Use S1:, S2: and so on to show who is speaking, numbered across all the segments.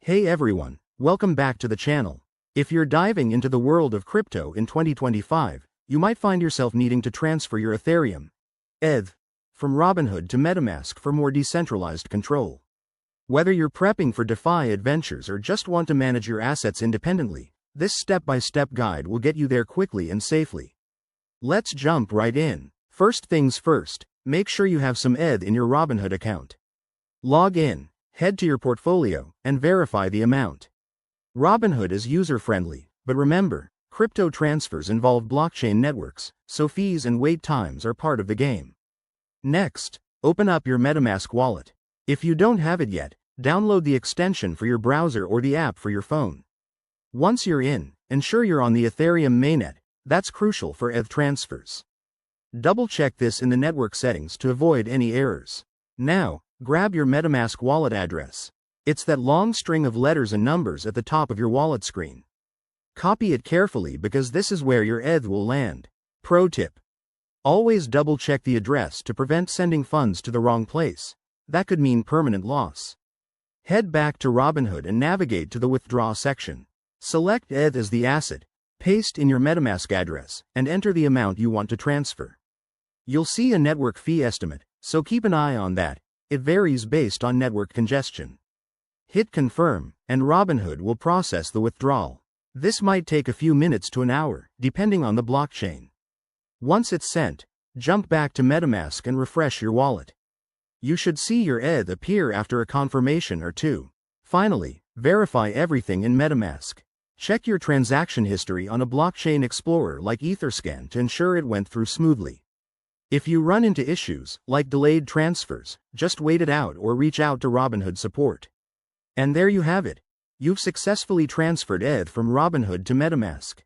S1: Hey everyone, welcome back to the channel. If you're diving into the world of crypto in 2025, you might find yourself needing to transfer your Ethereum, ETH, from Robinhood to MetaMask for more decentralized control. Whether you're prepping for DeFi adventures or just want to manage your assets independently, this step-by-step guide will get you there quickly and safely. Let's jump right in. First things first, make sure you have some ETH in your Robinhood account. Log in, head to your portfolio, and verify the amount. Robinhood is user-friendly, but remember, crypto transfers involve blockchain networks, so fees and wait times are part of the game. Next, open up your MetaMask wallet. If you don't have it yet, download the extension for your browser or the app for your phone. Once you're in, ensure you're on the Ethereum mainnet. That's crucial for ETH transfers. Double-check this in the network settings to avoid any errors. Now, grab your MetaMask wallet address. It's that long string of letters and numbers at the top of your wallet screen. Copy it carefully because this is where your ETH will land. Pro tip: always double-check the address to prevent sending funds to the wrong place. That could mean permanent loss. Head back to Robinhood and navigate to the Withdraw section. Select ETH as the asset, paste in your MetaMask address, and enter the amount you want to transfer. You'll see a network fee estimate, so keep an eye on that. It varies based on network congestion. Hit confirm, and Robinhood will process the withdrawal. This might take a few minutes to an hour, depending on the blockchain. Once it's sent, jump back to MetaMask and refresh your wallet. You should see your ETH appear after a confirmation or two. Finally, verify everything in MetaMask. Check your transaction history on a blockchain explorer like Etherscan to ensure it went through smoothly. If you run into issues, like delayed transfers, just wait it out or reach out to Robinhood support. And there you have it. You've successfully transferred ETH from Robinhood to MetaMask.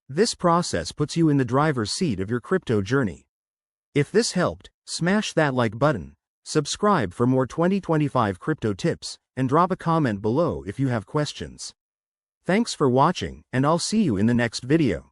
S1: This process puts you in the driver's seat of your crypto journey. If this helped, smash that like button, subscribe for more 2025 crypto tips, and drop a comment below if you have questions. Thanks for watching, and I'll see you in the next video.